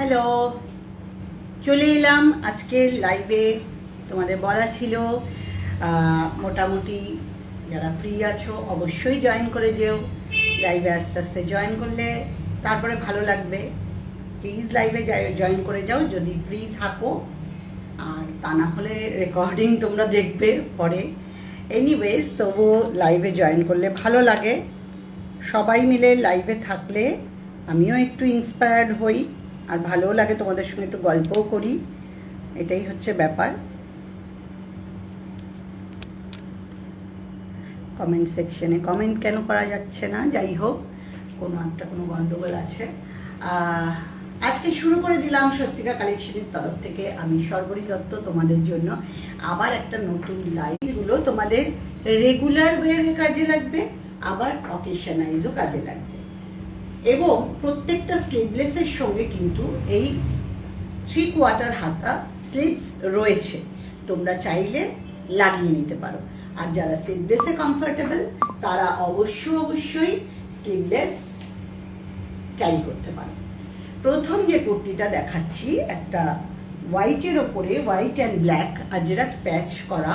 Hello, চলে এলাম আজকের লাইভে। তোমাদের বলা ছিল মোটামুটি যারা ফ্রি আছো অবশ্যই জয়েন করে যেও। লাইভে আস্তে আস্তে জয়েন করলে তারপরে ভালো লাগবে। প্লিজ লাইভে জয়েন করে যাও যদি ফ্রি থাকো, আর তা না হলে রেকর্ডিং তোমরা দেখবে পরে। এনিওয়েজ, তবু লাইভে জয়েন করলে ভালো লাগে। সবাই মিলে লাইভে থাকলে আমিও একটু ইন্সপায়ার্ড হই, আর ভালোও লাগে, তোমাদের সঙ্গে একটু গল্পও করি। এটাই হচ্ছে ব্যাপার। কমেন্ট সেকশনে কমেন্ট কেন করা যাচ্ছে না? যাই হোক, কোনো গন্ডগোল আছে। আজকে শুরু করে দিলাম স্বস্তিকা কালেকশনের তরফ থেকে। আমি শর্বরী দত্ত তোমাদের জন্য আবার একটা নতুন লাইভগুলো তোমাদের রেগুলার ওয়ের কাজে লাগবে, আবার অকেশনাইজও কাজে লাগবে। এবং প্রত্যেকটা স্লিভলেসের সঙ্গে কিন্তু এই 3/4 হাতা স্লিভস রয়েছে, তোমরা চাইলে লাগিয়ে নিতে পারো। আর যারা স্লিভলেসে কমফোর্টেবল তারা অবশ্যই স্লিভলেস ক্যারি করতে পারো। প্রথম যে কুর্তিটা দেখাচ্ছি, একটা হোয়াইটের ওপরে হোয়াইট অ্যান্ড ব্ল্যাক আজরাক প্যাচ করা।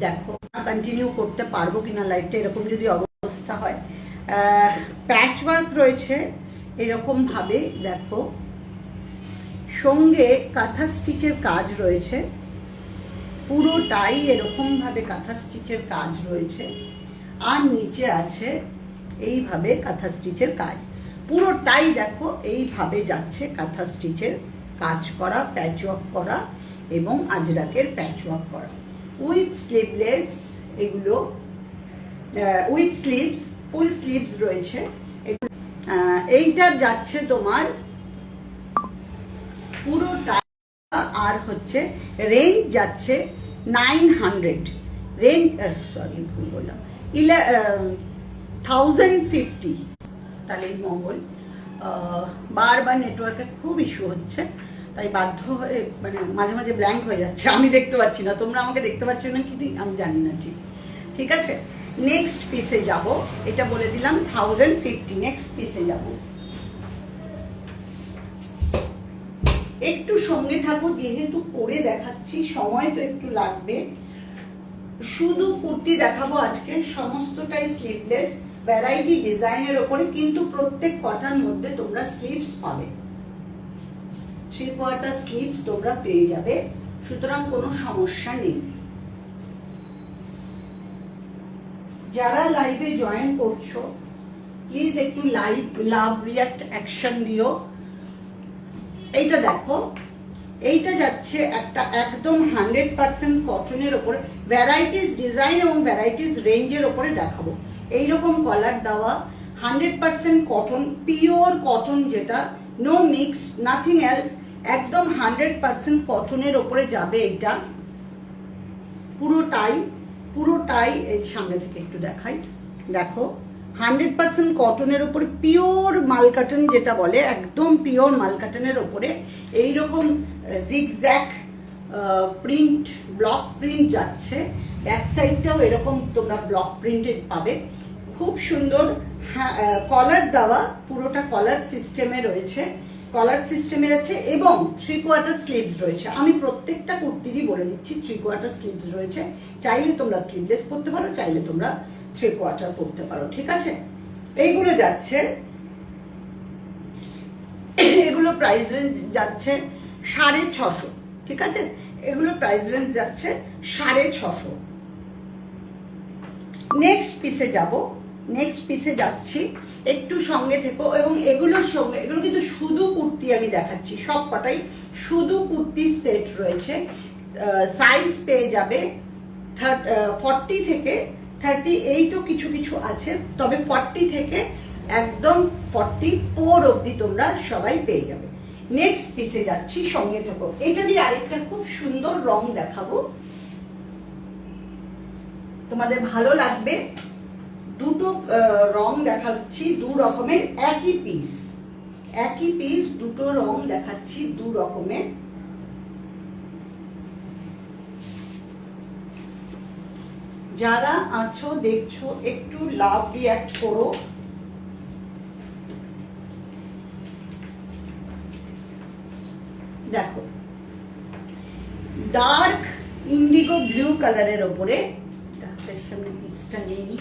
দেখো কন্টিনিউ করতে পারবো কিনা লাইফটা, এরকম যদি অবস্থা হয়। প্যাচ ওয়ার্ক রয়েছে এরকম ভাবে, দেখো সঙ্গে কাঁথা স্টিচের কাজ রয়েছে, পুরোটাই এরকম ভাবে কাঁথা স্টিচের কাজ রয়েছে। আর নিচে আছে এইভাবে কাঁথা স্টিচের কাজ, পুরোটাই দেখো এইভাবে যাচ্ছে কাঁথা স্টিচের কাজ করা, প্যাচ ওয়ার্ক করা এবং আজরাকের প্যাচ ওয়ার্ক করা। উইথ স্লিভলেস, এগুলো উইথ স্লিভস, ফুল স্লিভস রয়েছে। এইটা যাচ্ছে তোমার পুরোটা, আর হচ্ছে রেঞ্জ যাচ্ছে 900, রেঞ্জ সরি ভুল বললাম 1050। তাহলে এই মঙ্গল বারবার নেটওয়ার্কে খুব ইস্যু হচ্ছে, তাই বাধ্য হয়ে মানে মাঝে মাঝে ব্ল্যাঙ্ক হয়ে যাচ্ছে। আমি দেখতে পাচ্ছি না, তোমরা আমাকে দেখতে পাচ্ছ না কি আমি জানি না। ঠিক আছে, নেক্সট পিসে যাব। এটা বলে দিলাম 1050। নেক্সট পিসে যাব, একটু সঙ্গে থাকো যেহেতু করে দেখাচ্ছি, সময় তো একটু লাগবে। শুধু কুর্তি দেখাবো আজকে, সমস্তটাই স্লিভলেস, ভ্যারাইটি ডিজাইনের ওপরে, কিন্তু প্রত্যেক কটার মধ্যে তোমরা স্লিভস পাবে। 3/4 স্লিভস তোমরা পেয়ে যাবে, সুতরাং কোনো সমস্যা নেই। যারা লাইভে জয়েন করছো প্লিজ একটু লাভ রিয়াক্ট অ্যাকশন দিও। এইটা দেখো, এইটা যাচ্ছে একটা একদম 100% কটনের ওপরে, ভ্যারাইটিস ডিজাইন এবং ভ্যারাইটিস রেঞ্জের ওপরে দেখাবো। এইরকম কলার দেওয়া, 100% কটন, পিওর কটন, যেটা নো মিক্স, নাথিং এলস, একদম 100% কটনের ওপরে যাবে। এইটা পুরোটাই এই সামনে থেকে একটু দেখাই, দেখো 100% কটনের উপরে, পিওর মালকাটন যেটা বলে, একদম পিওর মালকাটনের উপরে এইরকম জিগজ্যাগ প্রিন্ট, ব্লক প্রিন্ট যাচ্ছে। ব্যাক সাইডটাও এরকম তোমরা ব্লক প্রিন্টেড পাবে, খুব সুন্দর। কলার দেওয়া, পুরোটা কলার সিস্টেমে রয়েছে, কলার সিস্টেমে যাচ্ছে এবং 3/4 স্লিভস রয়েছে। আমি প্রত্যেকটা কুর্তিরই বলে দিচ্ছি 3/4 স্লিভস রয়েছে। চাইলে তোমরা স্লিভলেস পরতে পারো, চাইলে তোমরা 3/4 পরতে পারো, ঠিক আছে। এইগুলো যাচ্ছে, এগুলো প্রাইস রেঞ্জ যাচ্ছে 650, ঠিক আছে। এগুলো প্রাইস রেঞ্জ যাচ্ছে 650। নেক্সট পিসে যাব, নেক্সট পিসে যাচ্ছি, একটু সঙ্গে থেকো। এবং এগুলোর সঙ্গে, এগুলো কিন্তু শুধু কুর্তি আমি দেখাচ্ছি, সব কটাই শুধু কুর্তির সেট রয়েছে। সাইজ পেয়ে যাবে 40 থেকে 38ও কিছু কিছু আছে, তবে 40 থেকে একদম 44 অবধি তোমরা সবাই পেয়ে যাবে। নেক্সট পিসে যাচ্ছি, সঙ্গে থেকো। এটা দিয়ে আরেকটা খুব সুন্দর রং দেখাবো, তোমাদের ভালো লাগবে। দুটো রং দেখাচ্ছি, দু রকমের, একই পিস, দুটো রং দেখাচ্ছি দু রকমের। যারা আছো দেখছো একটু লাভ রিয়াক্ট করো। দেখো ডার্ক ইন্ডিগো ব্লু কালারের ওপরে, ডার্কের সামনে পিসটা নেই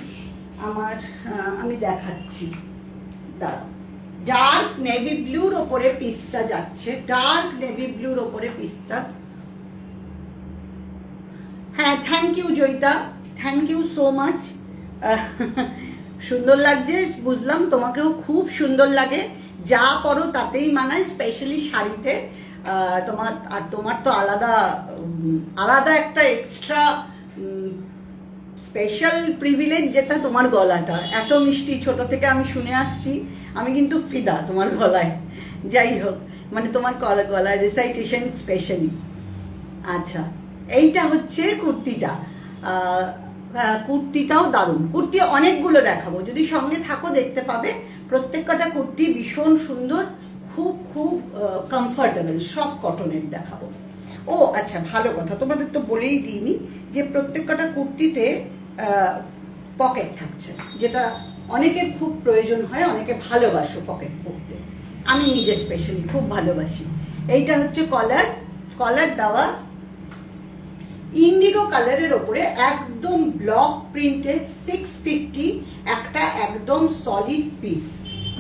আমার, আমি দেখাচ্ছি, দাঁড়াও। ডার্ক নেভি ব্লুর ওপরে পিসটা যাচ্ছে, ডার্ক নেভি ব্লুর ওপরে পিসটা। হ্যাঁ, thank you Joyita, thank you so much. সুন্দর লাগছে বুঝলাম, তোমাকেও খুব সুন্দর লাগে, যা করো তাতেই মানায়, স্পেশালি শাড়িতে। তোমার তো আলাদা একটা এক্সট্রা স্পেশাল প্রিভিলেজ, যেটা তোমার গলাটা এত মিষ্টি, ছোট থেকে আমি শুনে আসছি, আমি কিন্তু ফিদা তোমার গলায়। যাই হোক, মানে তোমার গলায় রিসাইটেশন স্পেশালি। আচ্ছা, এইটা হচ্ছে কুর্তিটা। কুর্তিটাও দারুণ, কুর্তি অনেকগুলো দেখাবো, যদি সঙ্গে থাকো দেখতে পাবে। প্রত্যেকটা কুর্তি ভীষণ সুন্দর, খুব খুব কমফর্টেবল, সব কটনের দেখাবো। ও আচ্ছা, ভালো কথা, তোমাদের তো বলেই দিইনি যে প্রত্যেকটা কুর্তিতে পকেট থাকছে, যেটা অনেকের খুব প্রয়োজন হয়, অনেকে ভালোবাসো পকেট পরতে, আমি নিজে স্পেশালি খুব ভালোবাসি। এইটা হচ্ছে কলার দেওয়া ইন্ডিগো কালারের ওপরে একদম ব্লক প্রিন্টের 650, একটা একদম সলিড পিস,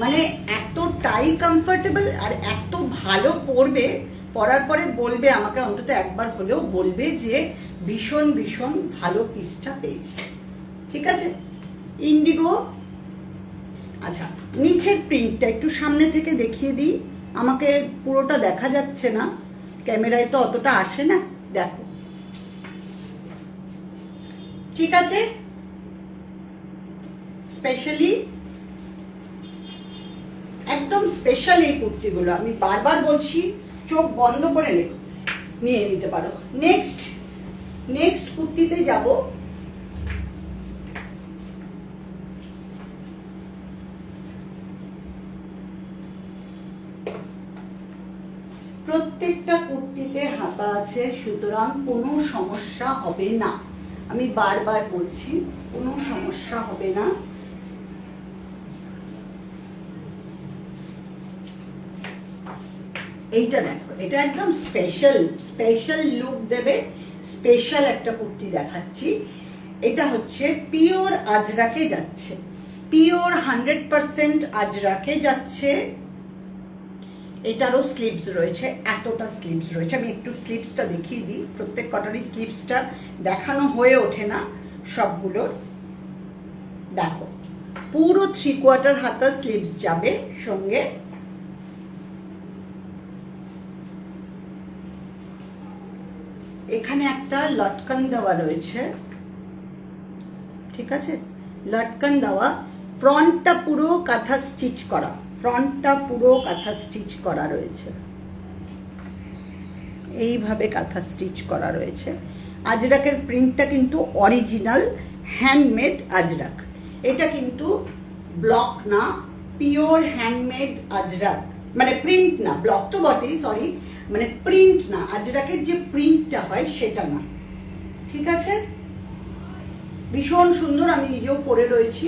মানে এতটাই কমফোর্টেবল আর এত ভালো পরবে, পরার পরে বলবে আমাকে, অন্তত একবার হলেও বলবে যে ভীষণ ভীষণ ভালো পিসটা পেয়েছে। ঠিক আছে, ইন্ডিগো। আচ্ছা, নিচের প্রিন্টটা একটু সামনে থেকে দেখিয়ে দিই, আমাকে পুরোটা দেখা যাচ্ছে না, ক্যামেরায় তো অতটা আসে না, দেখো। ঠিক আছে, স্পেশালি একদম স্পেশাল এই কুর্তিগুলো, আমি বারবার বলছি, চোখ বন্ধ করে নিয়ে নিতে পারো। নেক্সট কুর্তিতে যাব। প্রত্যেকটা কুর্তিতে হাতা আছে, সুতরাং কোনো সমস্যা হবে না, আমি বারবার বলছি, কোনো সমস্যা হবে না। এইটা দেখো, এটা একদম স্পেশাল লুক দেবে, স্পেশাল একটা কুর্তি দেখাচ্ছি। এটা হচ্ছে পিওর আজরাকে যাচ্ছে, পিওর 100% আজরাকে যাচ্ছে। এটারও স্লিভস রয়েছে, এতটা স্লিভস রয়েছে, আমি একটু স্লিভসটা দেখিয়ে দিই, প্রত্যেক কটারই স্লিভসটা দেখানো হয়ে ওঠে না সবগুলোর। দেখো, পুরো 3/4 হাতা স্লিভস যাবে সঙ্গে। এখানে একটা লটকন দেওয়া রয়েছে, ঠিক আছে, লটকন দেওয়া, ফ্রন্টটা পুরো কাঁথা স্টিচ করা, ফ্রন্টটা পুরো কাঁথা স্টিচ করা রয়েছে, এইভাবে কাঁথা স্টিচ করা রয়েছে। আজরাকের প্রিন্টটা কিন্তু অরিজিনাল হ্যান্ডমেড আজরাক, এটা কিন্তু ব্লক না, পিওর হ্যান্ডমেড আজরাক, মানে প্রিন্ট না, ব্লক তো বটেই, সরি, মানে প্রিন্ট না, আজরাকের যে প্রিন্টটা হয় সেটা না। ঠিক আছে, ভীষণ সুন্দর, আমি নিজেও পরে রয়েছি,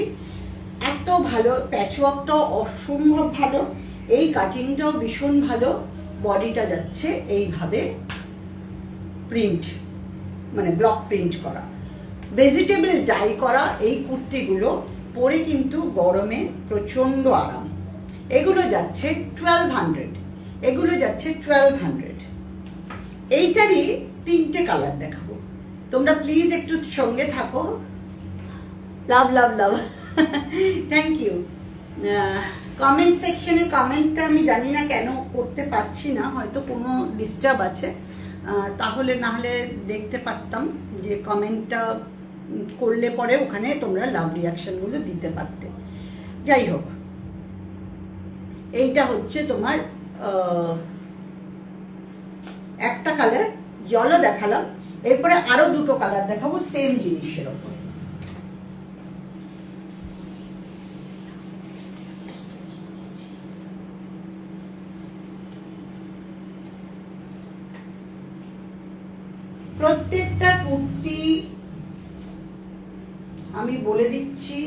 এত ভালো, প্যাচওয়ার্কটাও অসম্ভব ভালো, এই কাটিংটাও ভীষণ ভালো, বডিটা যাচ্ছে এইভাবে প্রিন্ট, মানে ব্লক প্রিন্ট করা, ভেজিটেবল ডাই করা। এই কুর্তিগুলো পরে কিন্তু গরমে প্রচন্ড আরাম। এগুলো যাচ্ছে 1200, এগুলো যাচ্ছে 1200। এইটারই 3টে কালার দেখাবো, তোমরা প্লিজ একটু সঙ্গে থাকো। লাভ লাভ লাভ, থ্যাংক ইউ। কমেন্ট সেকশনে কমেন্টটা আমি জানি না কেন করতে পারছি না, হয়তো কোনো ডিস্টার্ব আছে, তাহলে না হলে দেখতে পারতাম যে কমেন্টটা করলে পরে ওখানে তোমরা লাভ রিয়াকশনগুলো দিতে পারতে। যাই হোক, এইটা হচ্ছে তোমার একটা কালার ইয়েলো দেখালাম, এরপরে আরো 2টো কালার দেখাবো সেম জিনিসের ওপর। প্রত্যেকটা কুর্তি আমি বলে দিচ্ছি,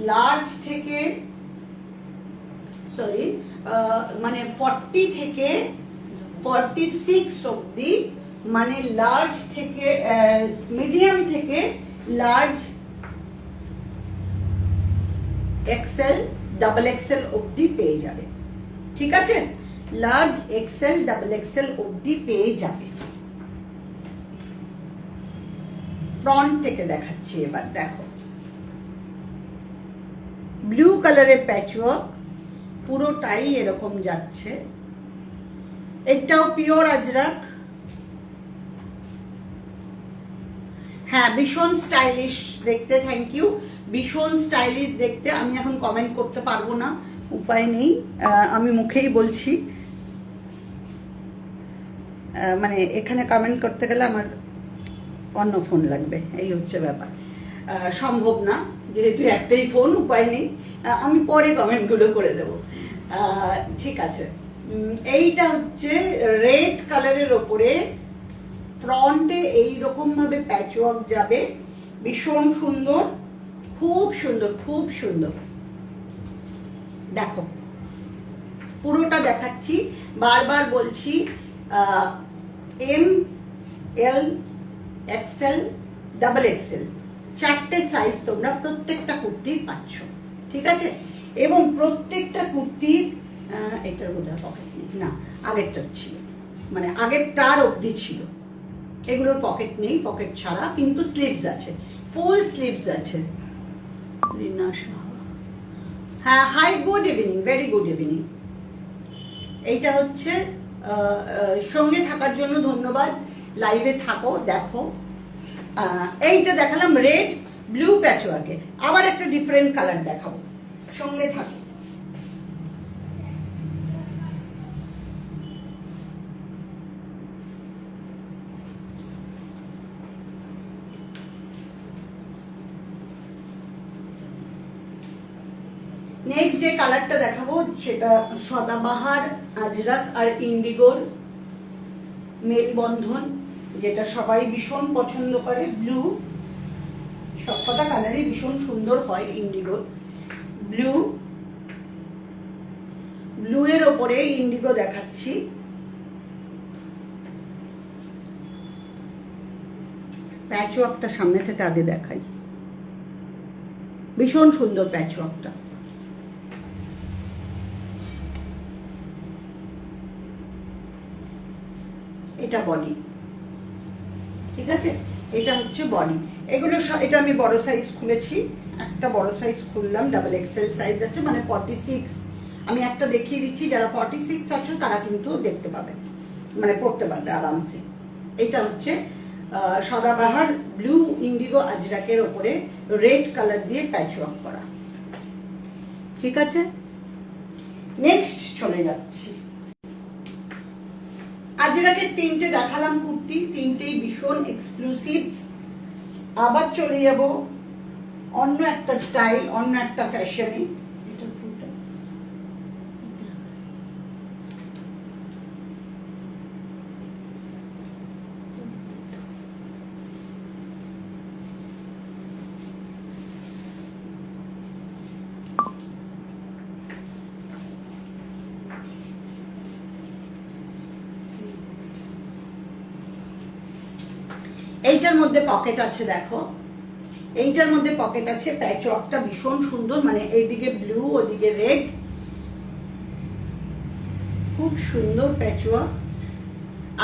লার্জ থেকে, সরি, মানে 40 থেকে 46 অবধি, মানে লার্জ থেকে মিডিয়াম থেকে লার্জ এক্সেল ডাবল এক্সেল অবধি পেয়ে যাবে। ঠিক আছে, লার্জ এক্সেল ডাবল এক্সেল অবধি পেয়ে যাবে। ফ্রন্ট থেকে দেখাচ্ছি এবার, দেখো ব্লু কালারের প্যাচওয়ার্ক, পুরোটাই এরকম যাচ্ছে। এটাও পিওর আজরাক। হ্যাঁ, ভীষণ স্টাইলিশ দেখতে, থ্যাংক ইউ। ভীষণ স্টাইলিশ দেখতে। আমি এখন কমেন্ট করতে পারবো না, উপায় নেই, আমি মুখেই বলছি। মানে এখানে কমেন্ট করতে গেলে আমার অন্য ফোন লাগবে, এই হচ্ছে ব্যাপার। সম্ভব না, যেহেতু একটাই ফোন, উপায় নেই। আমি পরে কমেন্টগুলো করে দেব। ঠিক আছে, এইটা হচ্ছে রেড কালারের ওপরে ফ্রন্টে এইরকম ভাবে প্যাচওয়ার্ক যাবে, ভীষণ সুন্দর, খুব সুন্দর, খুব সুন্দর। দেখো পুরোটা দেখাচ্ছি, বারবার বলছি, এম, এল, এক্সেল, ডাবল এক্সেল, 4টে সাইজ তোমরা প্রত্যেকটা কুর্তির পাচ্ছ। ঠিক আছে, এবং প্রত্যেকটা কুর্তির, এটার বোধহয় পকেট নেই, না আগেরটার ছিল, মানে আগেরটার অবধি ছিল। এগুলোর পকেট নেই, পকেট ছাড়া, কিন্তু স্লিভস আছে, ফুল স্লিভস আছে। রিনা শাহ, হ্যাঁ, hi, good evening, very good evening. এইটা হচ্ছে, সঙ্গে থাকার জন্য ধন্যবাদ, লাইভে থাকো, দেখো। এইটা দেখালাম রেড ব্লু প্যাচওয়ার্কে, আবার একটা ডিফারেন্ট কালার দেখাবো, সঙ্গে থাকো। নেক্সট যে কালারটা দেখাবো সেটা সদাবাহার, আজরাক আর ইন্ডিগোর মেলবন্ধন, যেটা সবাই ভীষণ পছন্দ করে। ব্লু, সবকটা কালারই ভীষণ সুন্দর হয়। ইন্ডিগো ব্লু, ব্লু এর ওপরে ইন্ডিগো দেখাচ্ছি। প্যাচওয়ার্কটা সামনে থেকে আগে দেখাই, ভীষণ সুন্দর প্যাচওয়ার্কটা। এটা বডি, ঠিক আছে, এটা হচ্ছে বডি। এগুলো এটা আমি বড় সাইজ খুলেছি, একটা বড় সাইজ খুললাম, ডাবল এক্সেল সাইজ আছে, মানে 46। আমি একটা দেখিয়ে দিচ্ছি, যারা 46 আছো তারা কিন্তু দেখতে পাবে, মানে পড়তে পারবে আরামসে। এটা হচ্ছে সদাবাহার ব্লু ইন্ডিগো আজরাকের ওপরে রেড কালার দিয়ে প্যাচওয়ার্ক করা। ঠিক আছে, নেক্সট চলে যাচ্ছি। আজরাকের 3টে দেখালাম কুর্তি, 3টেই ভীষণ এক্সক্লুসিভ। আবার চলে যাব অন্য একটা স্টাইল, অন্য একটা ফ্যাশনে। এইটার মধ্যে পকেট আছে, দেখো এইটার মধ্যে পকেট আছে। প্যাচওয়ার্কটা ভীষণ সুন্দর, মানে এইদিকে ব্লু ওদিকে রেড, খুব সুন্দর প্যাচওয়ার্ক।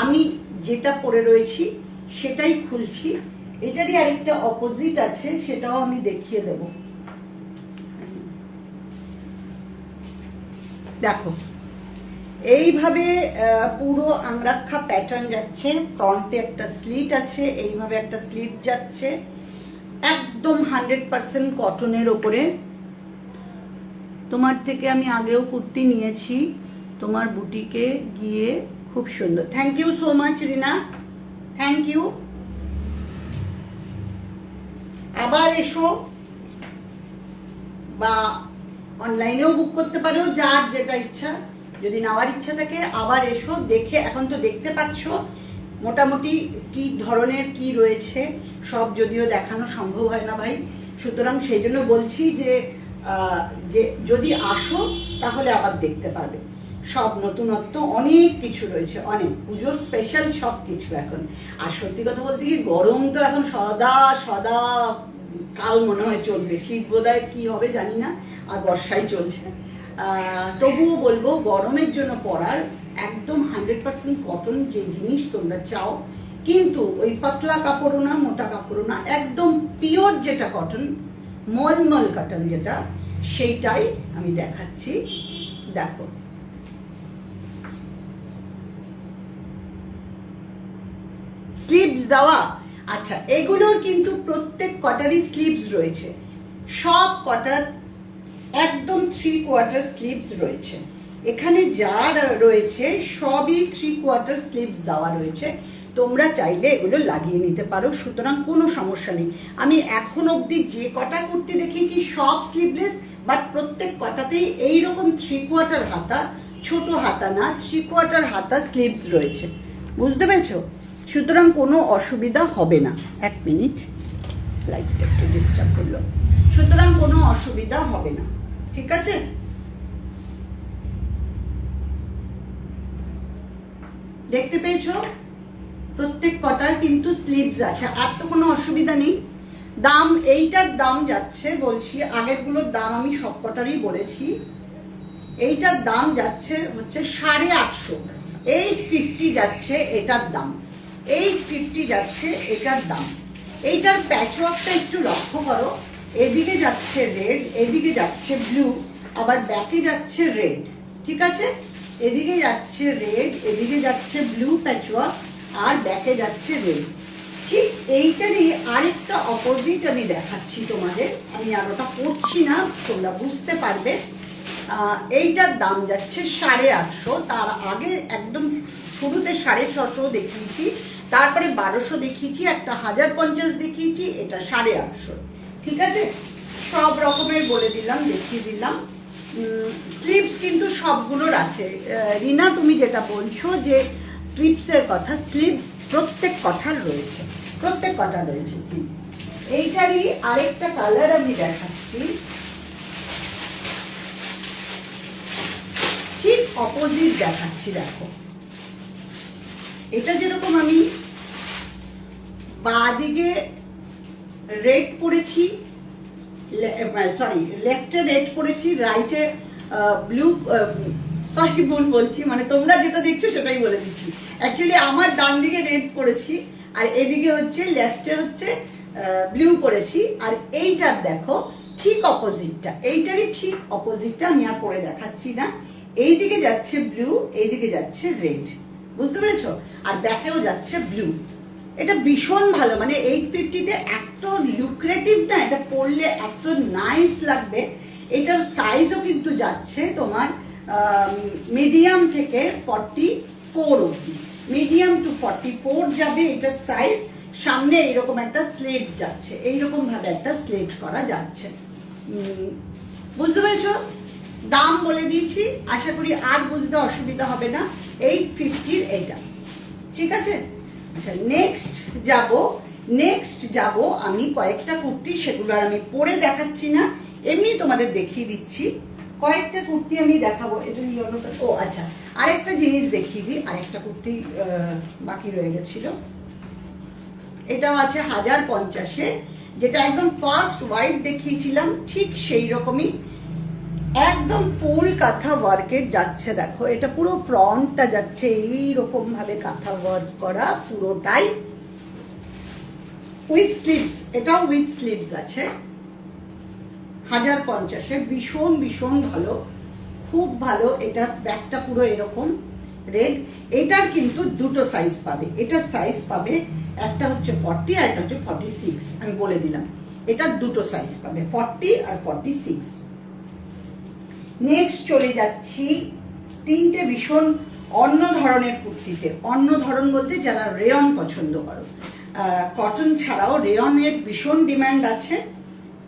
আমি যেটা পরে রয়েছি সেটাই খুলছি, এটারই আরেকটা অপোজিট আছে, সেটাও আমি দেখিয়ে দেব। দেখো এইভাবে পুরো আংরাক্ষা প্যাটার্ন যাচ্ছে, ফ্রন্টে একটা স্লিট আছে, এইভাবে একটা স্লিট যাচ্ছে, একদম 100% কটনের ওপরে। তোমার থেকে আমি আগেও কুর্তি নিয়েছি, তোমার বুটিকে গিয়ে, খুব সুন্দর। Thank you so much Rina, thank you. আবার এসো, বা অনলাইনেও বুক করতে পারো, যার যেটা ইচ্ছা। যদি নেওয়ার ইচ্ছা থাকে আবার এসো, দেখে, এখন তো দেখতে পাচ্ছ মোটামুটি কি ধরনের কি রয়েছে, সব যদিও দেখানো সম্ভব হয় না ভাই, সুতরাং সেই জন্য বলছি যে যদি আসো তাহলে আবার দেখতে পারবে। সব নতুনত্ব অনেক কিছু রয়েছে, অনেক পুজোর স্পেশাল সব কিছু এখন। আর সত্যি কথা বলতে কি, গরম তো এখন সদা সদা কাল মনে হয় চলবে, শীত বোধহয় কি হবে জানি না, আর বর্ষাই চলছে। তবুও বলবো গরমের জন্য পরার একদম 100% কটন যে জিনিস তোমরা চাও, কিন্তু ওই পাতলা কাপড়ও না, মোটা কাপড়ও না, একদম পিওর যেটা কটন, মলমল কটন যেটা, সেইটাই আমি দেখাচ্ছি। দেখো, স্লিভস দেওয়া। আচ্ছা, এগুলোর কিন্তু প্রত্যেক কটারই স্লিভস রয়েছে, সব কটার একদম 3/4 স্লিভস রয়েছে। এখানে যা রয়েছে সবই 3/4 স্লিভস দেওয়া রয়েছে। তোমরা চাইলে এগুলো লাগিয়ে নিতে পারো, সুতরাং কোনো সমস্যা নেই। আমি এখন অবধি যে কটা কুর্তি দেখিয়েছি সব স্লিভলেস, বাট প্রত্যেক কটাতেই এইরকম 3/4 হাতা, ছোট হাতা না, 3/4 হাতা স্লিভস রয়েছে, বুঝতে পেরেছো? সুতরাং কোনো অসুবিধা হবে না। এক মিনিট, লাইটটা একটু ডিস্টার্ব করলো। সুতরাং কোনো অসুবিধা হবে না, ঠিক আছে? দেখতে পেয়েছো প্রত্যেক কটার কিন্তু স্লিভস আছে, আর তো কোনো অসুবিধা নেই। দাম, এইটার দাম যাচ্ছে, বলছি আগেরগুলোর দাম আমি সব কটারই বলেছি, এইটার দাম যাচ্ছে হচ্ছে 850, 850 যাচ্ছে এটার দাম, 850 যাচ্ছে এটার দাম। এইটার প্যাচওয়ার্কটা একটু লক্ষ্য করো, এদিকে যাচ্ছে রেড, এদিকে যাচ্ছে ব্লু, আবার ব্যাকে যাচ্ছে রেড, ঠিক আছে? এদিকে যাচ্ছে রেড, এদিকে যাচ্ছে ব্লু প্যাচওয়ার্ক, আর ব্যাকে যাচ্ছে রেড। ঠিক এইটারই আরেকটা অপোজিট আমি দেখাচ্ছি তোমাদের, আমি আর ওটা পড়ছি না, তোমরা বুঝতে পারবে। এইটার দাম যাচ্ছে 850, তার আগে একদম শুরুতে 650 দেখিয়েছি, তারপরে 1200 দেখিয়েছি, একটা 1050 দেখিয়েছি, এটা 850, ঠিক আছে? সব রকমের বলে দিলাম, দেখিয়ে দিলাম। স্লিভস কিন্তু সবগুলোর আছে। রিনা, তুমি যেটা বলছো যে স্লিভসের কথা, স্লিভস প্রত্যেক কটার রয়েছে, প্রত্যেক কটা রয়েছে স্লিভ। এইটারই আরেকটা কালার আমি দেখাচ্ছি, ঠিক অপোজিট দেখাচ্ছি। দেখো, এটা যেরকম আমি বাঁদিকে রেড পরেছি, সরি লেফটে রেড পরেছি, রাইটে ব্লু, সরি ভুল বলছি, মানে তোমরা যেটা দেখছো সেটাই বলে দিচ্ছি। অ্যাকচুয়ালি আমার ডান দিকে রেড পরেছি, আর এদিকে হচ্ছে লেফটে হচ্ছে ব্লু পরেছি। আর এইটার দেখো ঠিক অপোজিটটা, এইটারই ঠিক অপোজিটটা আমি আর পরে দেখাচ্ছি না। এইদিকে যাচ্ছে ব্লু, এইদিকে যাচ্ছে রেড, বুঝতে পেরেছো? আর ব্যাকেও যাচ্ছে ব্লু। এটা ভীষণ ভালো, মানে 850-তে এত লুক্রেটিভ না, এটা পরলে এত নাইস লাগবে। এটার সাইজও কিন্তু যাচ্ছে তোমার মিডিয়াম থেকে 44 অবধি, মিডিয়াম টু 44 যাবে এটার সাইজ। সামনে এইরকম একটা স্লেট যাচ্ছে, এইরকম ভাবে একটা স্লেট করা যাচ্ছে, বুঝতে পেরেছো? দাম বলে দিয়েছি, আশা করি আর বুঝতে অসুবিধা হবে না। 850-র এইটা, ঠিক আছে? আচ্ছা, নেক্সট যাব আমি কয়েকটা কুর্তি, সেগুলো আর আমি পরে দেখাচ্ছি না, এমনি তোমাদের দেখিয়ে দিচ্ছি। কয়েকটা কুর্তি আমি দেখাবো। এটা ইয়েলোটা, ও আচ্ছা, আরেকটা জিনিস দেখিয়ে দিই, আরেকটা কুর্তি বাকি রয়ে গেছিল। এটাও আছে 1050-এ, যেটা একদম ফার্স্ট হোয়াইট দেখিয়েছিলাম, ঠিক সেই রকমই একদম ফুল কাঁথা ওয়ার্কের যাচ্ছে। দেখো, এটা পুরো ফ্রন্টটা যাচ্ছে এইরকম ভাবে কাঁথা ওয়ার্ক করা পুরোটাই, উইথ স্লিভস, এটাও উইথ স্লিভস আছে। 1050-এ ভীষণ ভীষণ ভালো, খুব ভালো। এটার ব্যাকটা পুরো এরকম রেড। এটার কিন্তু দুটো সাইজ পাবে, এটার সাইজ পাবে, একটা হচ্ছে 40 আর একটা হচ্ছে 46, আমি বলে দিলাম। এটার দুটো সাইজ পাবে, 40 আর 46। নেক্সট চলে যাচ্ছি তিনটে ভীষণ অন্য ধরনের কুর্তিতে। অন্য ধরন বলতে যারা রেয়ন পছন্দ করো, কটন ছাড়াও রেয়নের ভীষণ ডিমান্ড আছে।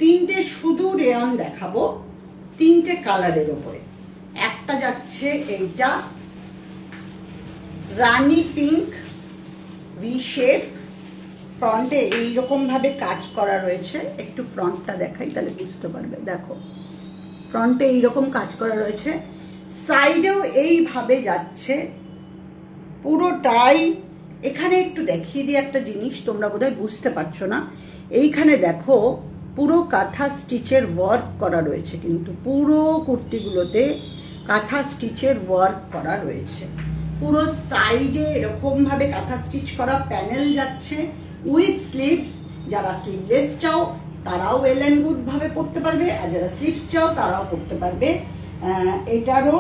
তিনটে শুধু রেয়ন দেখাবো, তিনটে কালারের ওপরে। একটা যাচ্ছে এইটা রানী পিঙ্ক, ভি শেপ, ফ্রন্টে এইরকম ভাবে কাজ করা রয়েছে। একটু ফ্রন্টটা দেখাই তাহলে বুঝতে পারবে। দেখো, ফ্রন্টে এইরকম কাজ করা রয়েছে, সাইডেও এইভাবে যাচ্ছে পুরোটাই। এখানে একটু দেখিয়ে দিই একটা জিনিস, তোমরা বোধহয় বুঝতে পারছো না। এইখানে দেখো পুরো কাঁথা স্টিচের ওয়ার্ক করা রয়েছে, কিন্তু পুরো কুর্তিগুলোতে কাঁথা স্টিচের ওয়ার্ক করা রয়েছে। পুরো সাইডে এরকমভাবে কাঁথা স্টিচ করা প্যানেল যাচ্ছে উইথ স্লিভস। যারা স্লিভলেস চাও তারাও ওয়েল অ্যান্ড গুড ভাবে পরতে পারবে, আর যারা স্লিভস চাও তারাও পরতে পারবে। এটারও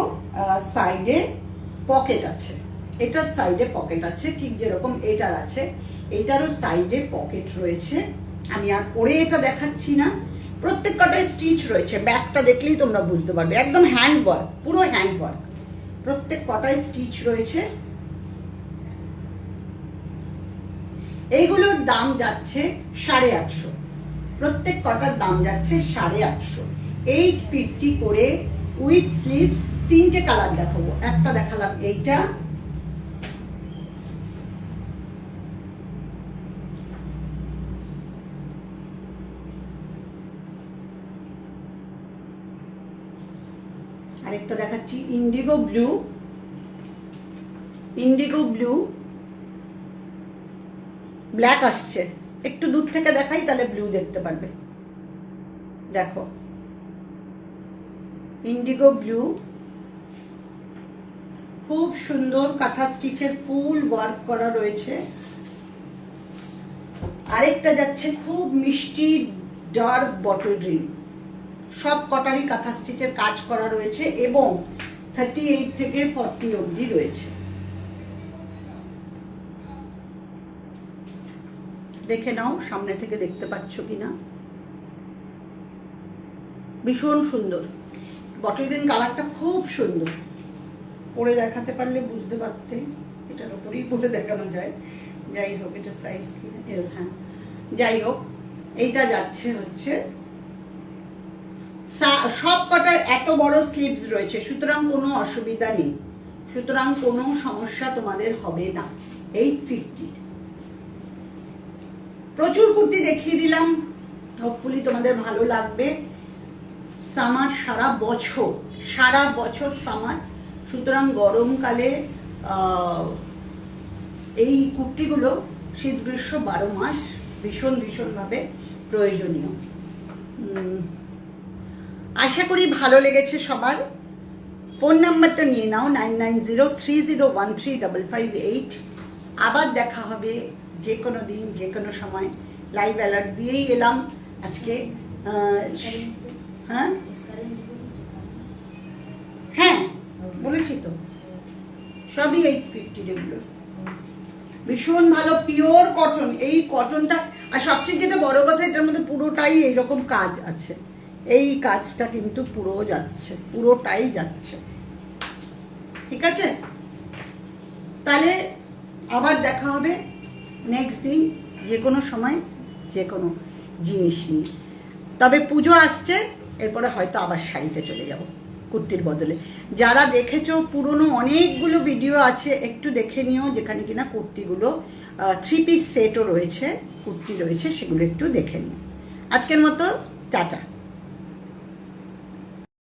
সাইডে পকেট আছে, এটার সাইডে পকেট আছে ঠিক যেরকম এটার আছে, এটারও সাইডে পকেট রয়েছে। আমি আর পরে এটা দেখাচ্ছি না, প্রত্যেক কটায় স্টিচ রয়েছে। ব্যাকটা দেখলেই তোমরা বুঝতে পারবে, একদম হ্যান্ড ওয়ার্ক, পুরো হ্যান্ড ওয়ার্ক, প্রত্যেক কটায় স্টিচ রয়েছে। এইগুলোর দাম যাচ্ছে 850, প্রত্যেক কটার দাম যাচ্ছে 850, 850 করে উইথ স্লিভস। 3টে কালার দেখাবো, একটা দেখালাম এইটা, আরেকটা দেখাচ্ছি Indigo blue, Indigo blue, black আসছে। একটু দূর থেকে দেখাই তাহলে ব্লু দেখতে পারবে। দেখো ইন্ডিগো ব্লু, খুব সুন্দর কাঁথা স্টিচের ফুল ওয়ার্ক করা রয়েছে। আরেকটা যাচ্ছে খুব মিষ্টি ডার্ক বটল গ্রিন, সব কটারই কাঁথা স্টিচের কাজ করা রয়েছে এবং 38 থেকে 40 অবধি রয়েছে। দেখে নাও সামনে থেকে দেখতে পাচ্ছ কিনা, ভীষণ সুন্দর। বটল গ্রিন কালারটা খুব সুন্দর, পরে দেখাতে পারলে বুঝতে পারতে, এটার উপরেই পরে দেখানো যায়। যাই হোক, এটা সাইজ কি, হ্যাঁ যাই হোক, এইটা যাচ্ছে হচ্ছে সব কটার এত বড় স্লিভস রয়েছে, সুতরাং কোনো অসুবিধা নেই, সুতরাং কোনো সমস্যা তোমাদের হবে না। 850। প্রচুর কুর্তি দেখিয়ে দিলাম, হোপফুলি তোমাদের ভালো লাগবে। সামার সারা বছর সামার, সুতরাং গরমকালে এই কুর্তিগুলো শীত গ্রীষ্ম 12 মাস ভীষণভাবে প্রয়োজনীয়। আশা করি ভালো লেগেছে সবার। ফোন নাম্বারটা নিয়ে নাও 9903013558। আবার দেখা হবে যে কোনো দিন যে কোনো সময়। লাইভ অ্যালার্ট দিয়েই এলাম আজকে। হ্যাঁ হ্যাঁ বলেছি তো, সবই 850 এগুলো। ভীষণ ভালো পিওর কটন, এই কটনটা। আর সবচেয়ে যেটা বড় কথা, এটার মধ্যে পুরোটাই এইরকম কাজ আছে, এই কাজটা কিন্তু পুরো যাচ্ছে, পুরোটাই যাচ্ছে। ঠিক আছে, তাহলে আবার দেখা হবে নেক্সট দিন যে কোনো সময় যে কোনো জিনিস নিয়ে। তবে পুজো আসছে, এরপরে হয়তো আবার শাড়িতে চলে যাব কুর্তির বদলে। যারা দেখেছো পুরনো অনেকগুলো ভিডিও আছে, একটু দেখে নিও, যেখানে কিনা কুর্তিগুলো 3 পিস সেটও রয়েছে, কুর্তি রয়েছে, সেগুলো একটু দেখে নিও। আজকের মতো টাটা।